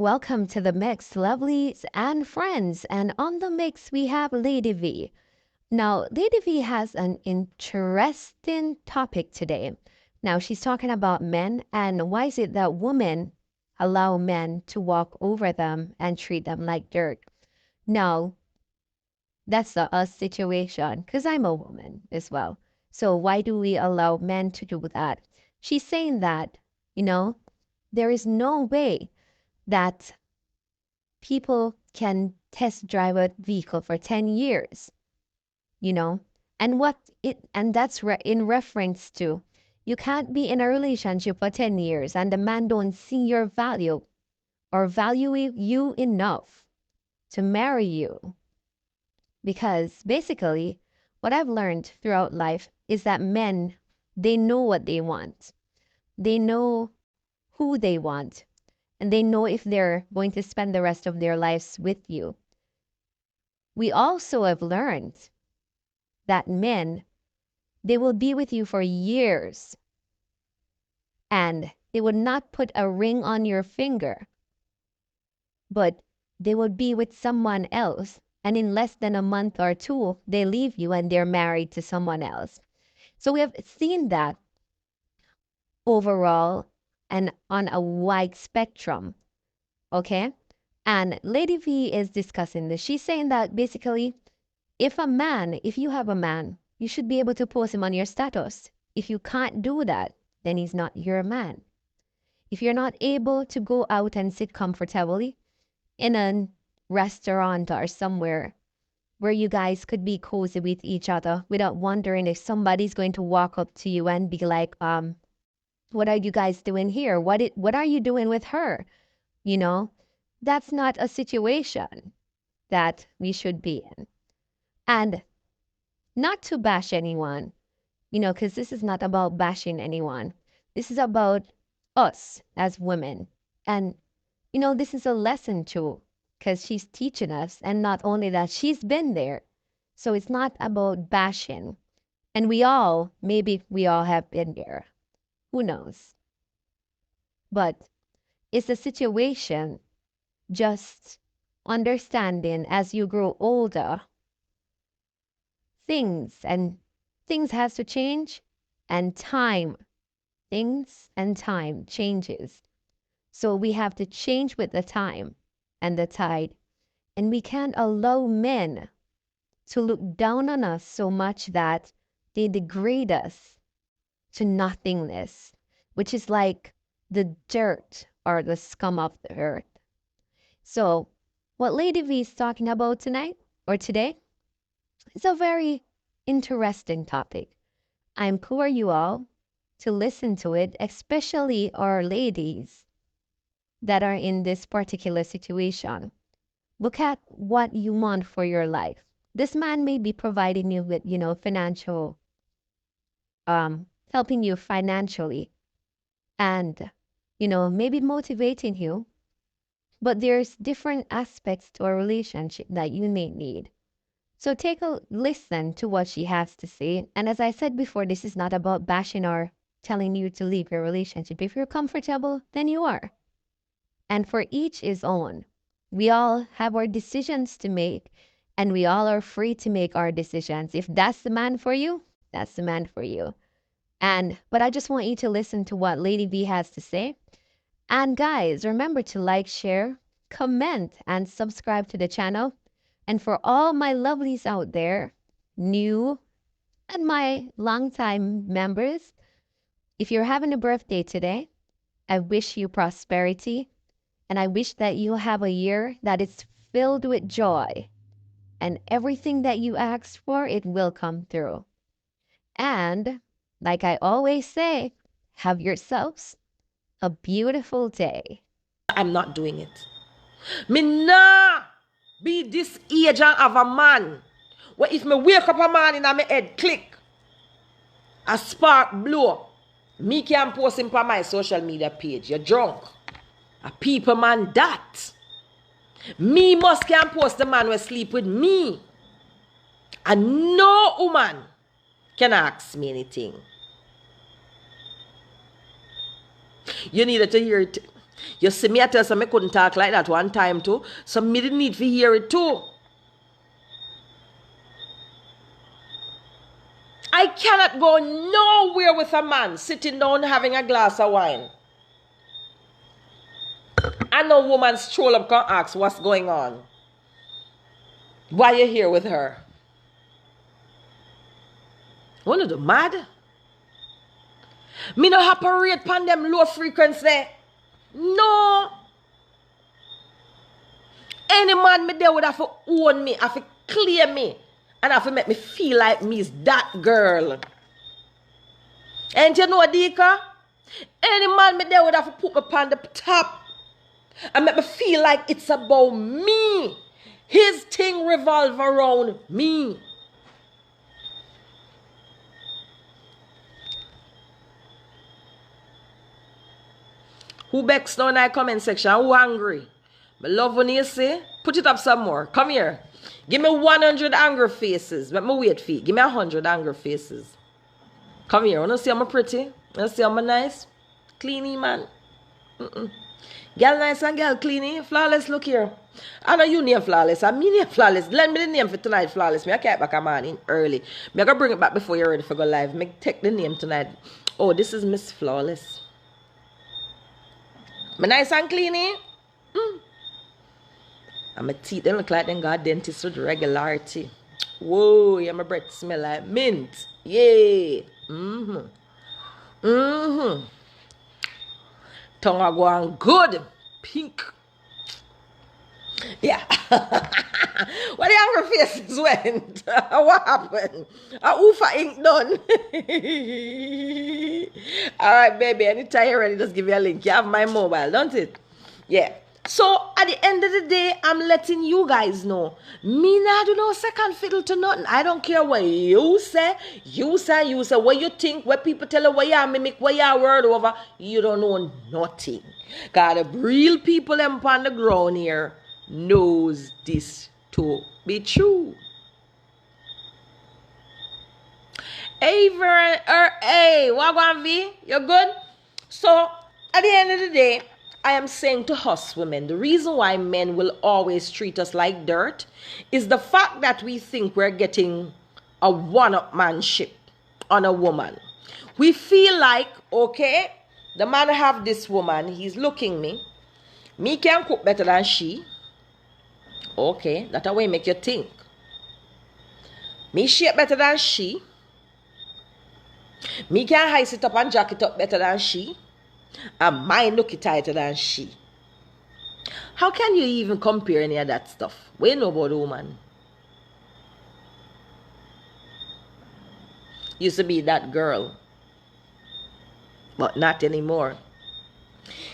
Welcome to the mix, lovelies and friends. And on the mix, we have Lady V. Now, Lady V has an interesting topic today. Now, she's talking about men and why is it that women allow men to walk over them and treat them like dirt? Now, that's a us situation because I'm a woman as well. So, why do we allow men to do that? She's saying that, you know, there is no way that people can test drive a vehicle for 10 years, you know? And that's in reference to you can't be in a relationship for 10 years and the man don't see your value or value you enough to marry you. Because basically, what I've learned throughout life is that men, they know what they want. They know who they want and they know if they're going to spend the rest of their lives with you. We also have learned that men, they will be with you for years and they would not put a ring on your finger, but they would be with someone else. And in less than a month or two, they leave you and they're married to someone else. So we have seen that overall and on a wide spectrum. Okay. And Lady V is discussing this. She's saying that basically, if you have a man, you should be able to post him on your status. If you can't do that, then he's not your man. If you're not able to go out and sit comfortably in a restaurant or somewhere where you guys could be cozy with each other without wondering if somebody's going to walk up to you and be like, what are you guys doing here? What are you doing with her? You know, that's not a situation that we should be in. And not to bash anyone, because this is not about bashing anyone. This is about us as women. And, this is a lesson too, because she's teaching us. And not only that, she's been there. So it's not about bashing. And maybe we all have been there. Who knows? But it's a situation just understanding as you grow older things has to change and things and time changes. So we have to change with the time and the tide. And we can't allow men to look down on us so much that they degrade us to nothingness, which is like the dirt or the scum of the earth. So what Lady V is talking about tonight or today, it's a very interesting topic. I implore you all to listen to it, especially our ladies that are in this particular situation. Look at what you want for your life. This man may be providing you with, financial, helping you financially and, maybe motivating you. But there's different aspects to a relationship that you may need. So take a listen to what she has to say. And as I said before, this is not about bashing or telling you to leave your relationship. If you're comfortable, then you are. And for each is own. We all have our decisions to make and we all are free to make our decisions. If that's the man for you, that's the man for you. But I just want you to listen to what Lady V has to say. And guys, remember to like, share, comment, and subscribe to the channel. And for all my lovelies out there, new and my longtime members, if you're having a birthday today, I wish you prosperity. And I wish that you have a year that is filled with joy. And everything that you ask for, it will come through. And like I always say, have yourselves a beautiful day. I'm not doing it. Me nah be this age and have a man where if me wake up a morning and my head click, a spark blow, me can post him on my social media page. You're drunk. A people man that. Me must can post the man who sleep with me. And no woman can ask me anything. You needed to hear it. You see me, I tell you, I couldn't talk like that one time too. So me didn't need to hear it too. I cannot go nowhere with a man sitting down having a glass of wine. And no woman stroll up can ask what's going on. Why you here with her? One of the mad? Me no operate upon them low frequency. No. Any man me there would have to own me, have to clear me, and have to make me feel like me is that girl. And you know, Dika? Any man me there would have to put me upon the top and make me feel like it's about me. His thing revolve around me. Who begs now in the comment section? Who hungry? I love when you say, put it up some more. Come here. Give me 100 angry faces. Let me wait for you. Give me 100 angry faces. Come here. Wanna see I'm pretty? Wanna see I'm nice? Cleany man. Girl nice and girl cleany. Flawless, look here. I know you name Flawless. I mean name Flawless. Lend me the name for tonight, Flawless. Me I can't back a man in early. Me I gotta bring it back before you're ready for go live. Me take the name tonight. Oh, this is Miss Flawless. Me nice and cleany. And my teeth they look like them got dentist with regularity. Whoa, yeah, my breath smell like mint. Yeah. Tongue are going good. Pink. Yeah. What the angry faces went? What happened? A oofa ink done. Alright, baby. Anytime you're ready, just give me a link. You have my mobile, don't it? Yeah. So at the end of the day, I'm letting you guys know. Me not do no second fiddle to nothing. I don't care what you say. You say. What you think, what people tell you, what you mimic, what you word over. You don't know nothing. Because the real people them on the ground here knows this to be true. Hey, hey, Wagwan V, you good? So at the end of the day, I am saying to us women, the reason why men will always treat us like dirt is the fact that we think we're getting a one-upmanship on a woman. We feel like, okay, the man have this woman, he's looking me. Me can cook better than she. Okay, that way make you think. Me shape better than she. Me can high sit up and jack it up better than she. And mine look it tighter than she. How can you even compare any of that stuff? We know about the woman. Used to be that girl. But not anymore.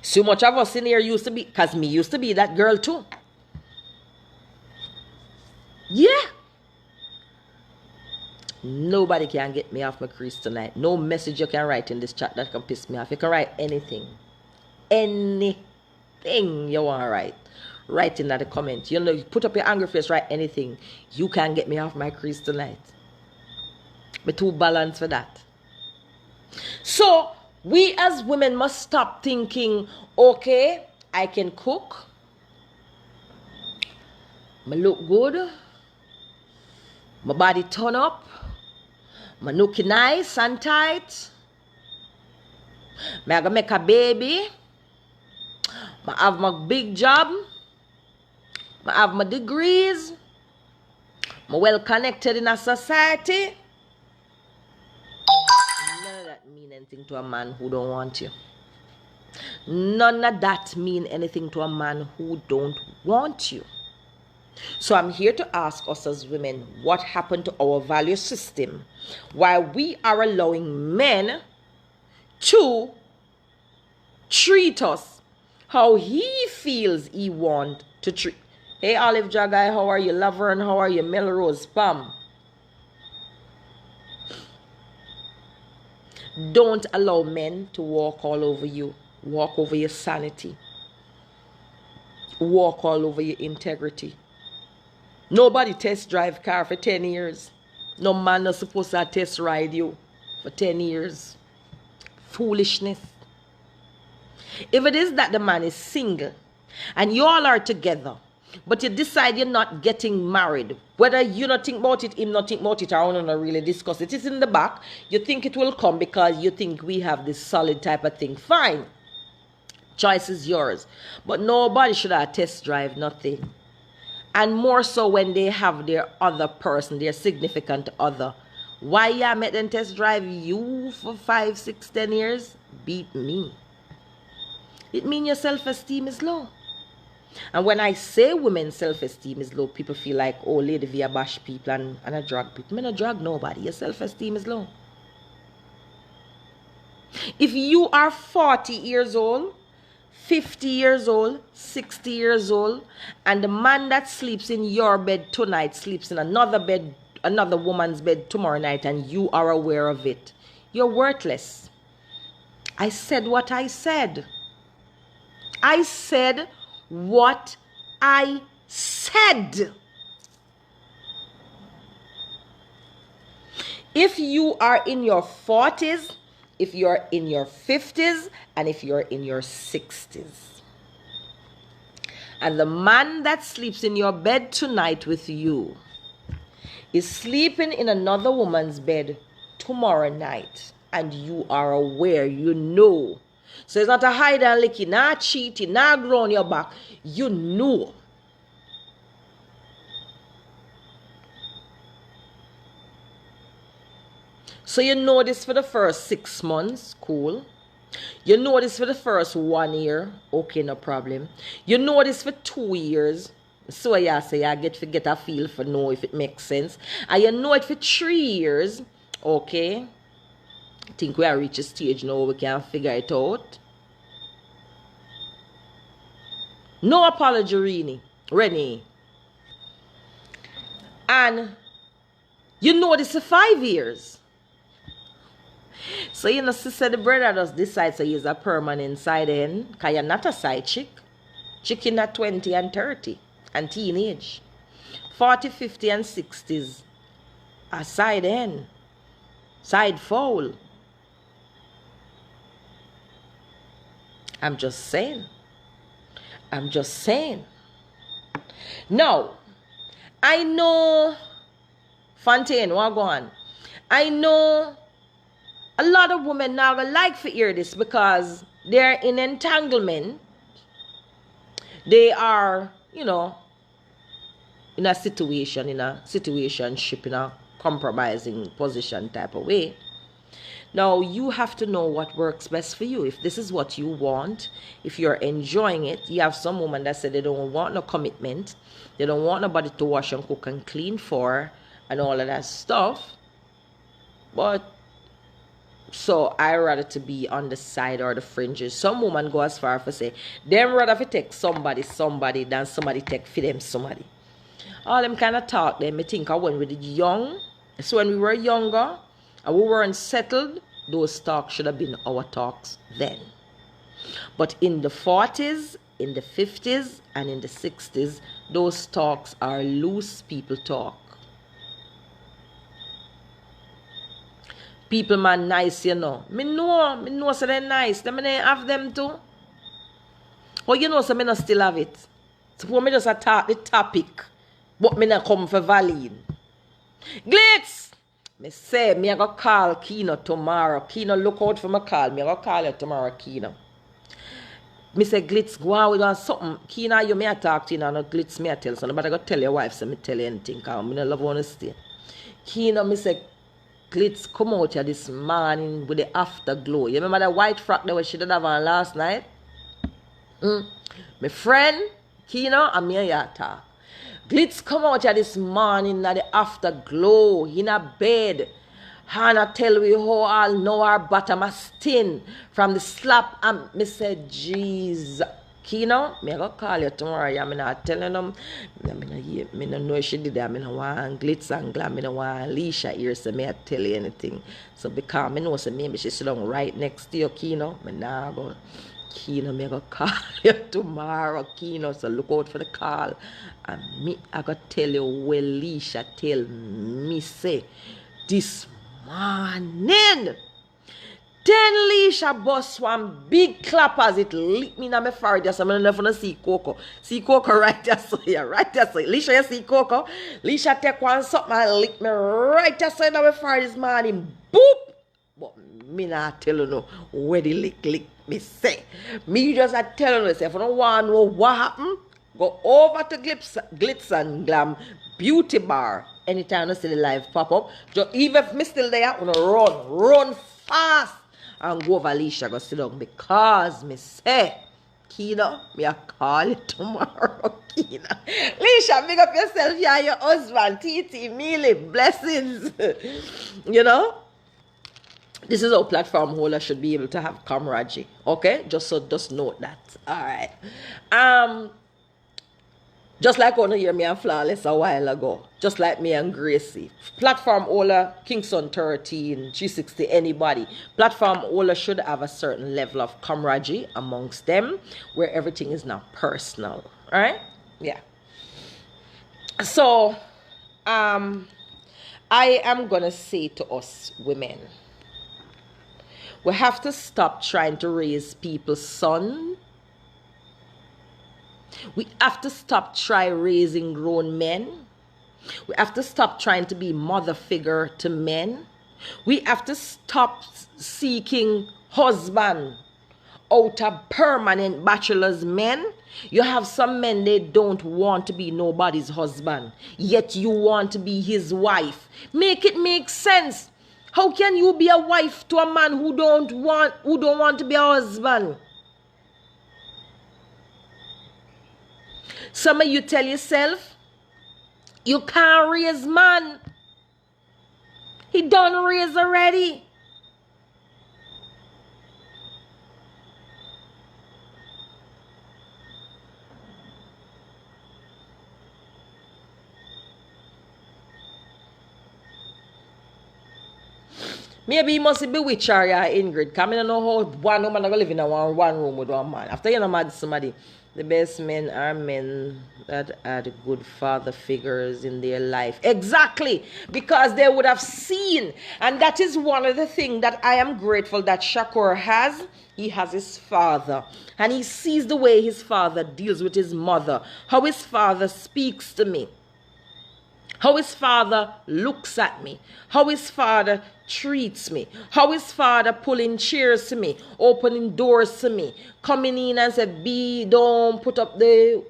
So much of us in here used to be, because me used to be that girl too. Yeah. Nobody can get me off my crease tonight. No message you can write in this chat that can piss me off. You can write anything. Anything you want to write. Write in the comment. You know, you put up your angry face, write anything. You can get me off my crease tonight. We're too balanced for that. So, we as women must stop thinking, okay, I can cook. I look good. My body turn up. My nookie nice and tight. I gonna make a baby. I have my big job. I have my degrees. I'm well connected in a society. None of that mean anything to a man who don't want you. None of that mean anything to a man who don't want you. So I'm here to ask us as women, what happened to our value system? Why we are allowing men to treat us how he feels he want to treat. Hey, Olive Jagai, how are you? Laverne, how are you? Melrose, Pam. Don't allow men to walk all over you. Walk over your sanity. Walk all over your integrity. Nobody test drive car for 10 years. No man not supposed to test ride you for 10 years. Foolishness. If it is that the man is single and you all are together, but you decide you're not getting married, whether you not think about it, him not think about it, or not really discuss it, it's in the back, you think it will come because you think we have this solid type of thing, fine. Choice is yours. But nobody should have test drive nothing. And more so when they have their other person, their significant other. Why you make them test drive you for 5, 6, 10 years? Beat me. It means your self-esteem is low. And when I say women's self-esteem is low, people feel like, oh, Lady V, I bash people and I drag people. I don't drag nobody. Your self-esteem is low. If you are 40 years old, 50 years old, 60 years old, and the man that sleeps in your bed tonight sleeps in another bed, another woman's bed tomorrow night, and you are aware of it, you're worthless. I said what I said. I said what I said. If you are in your 40s, if you're in your 50s, and if you're in your 60s, and the man that sleeps in your bed tonight with you is sleeping in another woman's bed tomorrow night, and you are aware, you know. So it's not a hide and licky, not cheating, not grown your back. You know. So you know this for the first 6 months, cool. You know this for the first 1 year, okay, no problem. You know this for 2 years, so you say I get to get a feel for know if it makes sense. And you know it for 3 years, okay. I think we are reached a stage now we can figure it out. No apology, Renee. And you know this for 5 years. So you know, sister, the brother just decides he's a permanent side end, because you're not a side chick. Chicken at 20 and 30 and teenage. 40, 50 and 60s. A side end. Side fowl. I'm just saying. I'm just saying. Now, I know, Fontaine, what go on? I know a lot of women now gonna like to hear this because they're in entanglement. They are, you know, in a situationship, in a compromising position type of way. Now, you have to know what works best for you. If this is what you want, if you're enjoying it, you have some women that say they don't want no commitment. They don't want nobody to wash and cook and clean for and all of that stuff. But, so I rather to be on the side or the fringes. Some women go as far as to say, them rather to take somebody than somebody take for them somebody. All them kind of talk, them, I think of when we were young. So when we were younger, and we weren't settled, those talks should have been our talks then. But in the 40s, in the 50s, and in the 60s, those talks are loose people talk. People man nice, you know. Me know so they're nice. Them may have them too. Oh, you know so me not still have it. Suppose me just attack the topic, but me not come for Valine. Glitz! Me say, me I go call Kino tomorrow. Kino, look out for my call. Me I go call you tomorrow, Kino. Me say, Glitz, go on with on something. Kino, you may talk to you, and Glitz, me I tell something. But I go tell your wife, so me tell you anything, because I don't love want to stay. Kino, me say, Glitz, come out here this morning with the afterglow. You remember that white frock that she did have on last night? My friend, Kino, and me and you talk. Glitz come out here this morning at the afterglow in a bed. Hannah tell we how all know our bottom a stin from the slap. And me say, jeez, Kino, me go call you tomorrow. Yeah, me not telling them. Me no know she did that. Me no want Glitz and Glam. Me no want Alicia here, so me I tell you anything. So because me know so maybe she sit down right next to you, Kino. Me nah go. Kino, me go call you tomorrow, Kino. So look out for the call. And me, I go tell you what Alicia tell me say this morning. Then Leisha bust one big clap as it lick me in my forehead. Just I'm never see Coco. See Coco right there, so yeah, right there, so Leisha, you see Coco. Leisha take one something and lick me right there, so in my forehead this morning. Boop. But me not tell you no where the lick me say. Me just a tell you, say, if you don't want to know what happened, go over to Glitz and Glam Beauty Bar. Anytime you see the live pop up, just, even if me still there, I'm gonna run fast and go over Alicia, go sit down, because me say, Kina, me a call you tomorrow, Kina. Alicia, big up yourself, you and your husband, Titi, Millie, blessings. You know? This is how platform holder should be able to have camaraderie. Okay? Just note that. Alright. Just like on hear me and Flawless a while ago. Just like me and Gracie. Platform holder, Kingston 13, 360, anybody. Platform holder should have a certain level of camaraderie amongst them, where everything is not personal. Alright? Yeah. So, I am gonna say to us women, we have to stop trying to raise people's son. We have to stop raising grown men. We have to stop trying to be mother figure to men. We have to stop seeking husband out of permanent bachelor's men. You have some men, they don't want to be nobody's husband, yet you want to be his wife. Make it make sense. How can you be a wife to a man who don't want to be a husband? Some of you tell yourself, you can't raise man. He done raise already. Maybe he must be bewitched or Ingrid. Because I don't know how one woman is going to live in one room with one man. After you know mad somebody, the best men are men that had good father figures in their life. Exactly. Because they would have seen. And that is one of the things that I am grateful that Shakur has. He has his father. And he sees the way his father deals with his mother. How his father speaks to me. How his father looks at me. How his father treats me. How his father pulling chairs to me. Opening doors to me. Coming in and say, B, don't put up the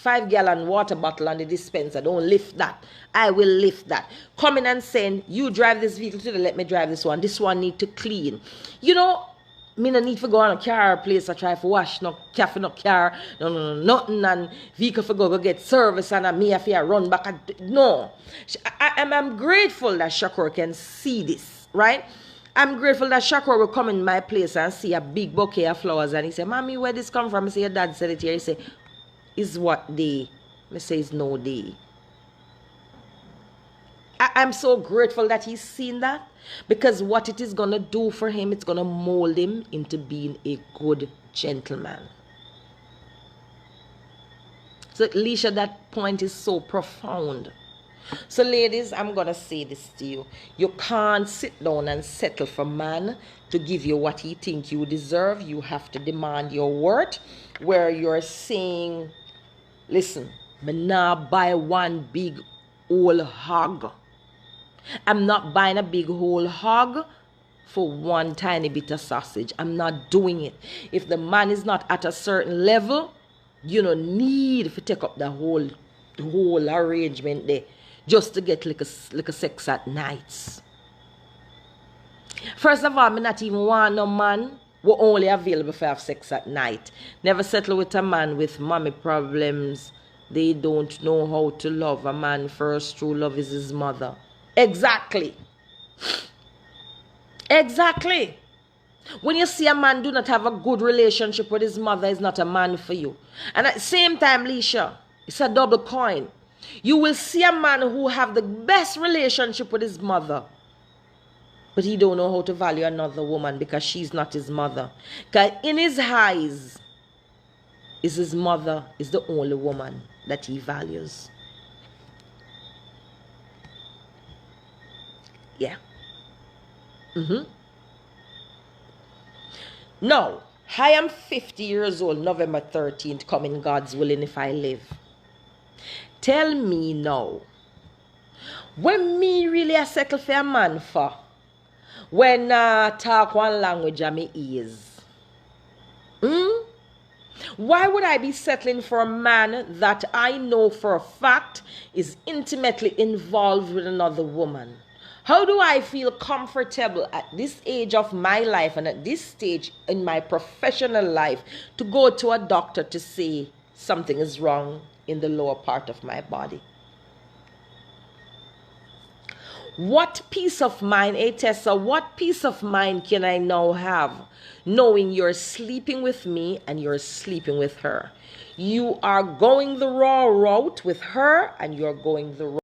5-gallon water bottle on the dispenser. Don't lift that. I will lift that. Coming and saying, you drive this vehicle today, let me drive this one. This one need to clean. You know, me no need to go on a car place or try to wash no cafe no car, no, nothing, and vehicle for go get service and me have to run back. No. I'm grateful that Shakur can see this, right? I'm grateful that Shakur will come in my place and see a big bouquet of flowers and he say, Mommy, where this come from? I say, your dad said it here. He say, is what day? I say, it's no day. I'm so grateful that he's seen that, because what it is going to do for him, it's going to mold him into being a good gentleman. So, Alicia, that point is so profound. So, ladies, I'm going to say this to you. You can't sit down and settle for man to give you what he think you deserve. You have to demand your worth, where you're saying, listen, me not buy one big old hog. I'm not buying a big whole hog for one tiny bit of sausage. I'm not doing it. If the man is not at a certain level, you don't need to take up the whole arrangement there just to get like a sex at nights. First of all, me not even want no man who only available for have sex at night. Never settle with a man with mommy problems. They don't know how to love. A man first true love is his mother. Exactly. Exactly. When you see a man do not have a good relationship with his mother, is not a man for you. And at the same time, Leisha, it's a double coin. You will see a man who have the best relationship with his mother, but he don't know how to value another woman because she's not his mother. Because in his eyes, is his mother is the only woman that he values. Yeah. Now, I am 50 years old, November 13th, coming God's willing if I live. Tell me now, when me really a settle for a man for, when talk one language of me ears? Why would I be settling for a man that I know for a fact is intimately involved with another woman? How do I feel comfortable at this age of my life and at this stage in my professional life to go to a doctor to say something is wrong in the lower part of my body? What peace of mind, Tessa, what peace of mind can I now have knowing you're sleeping with me and you're sleeping with her? You are going the raw route with her and you're going the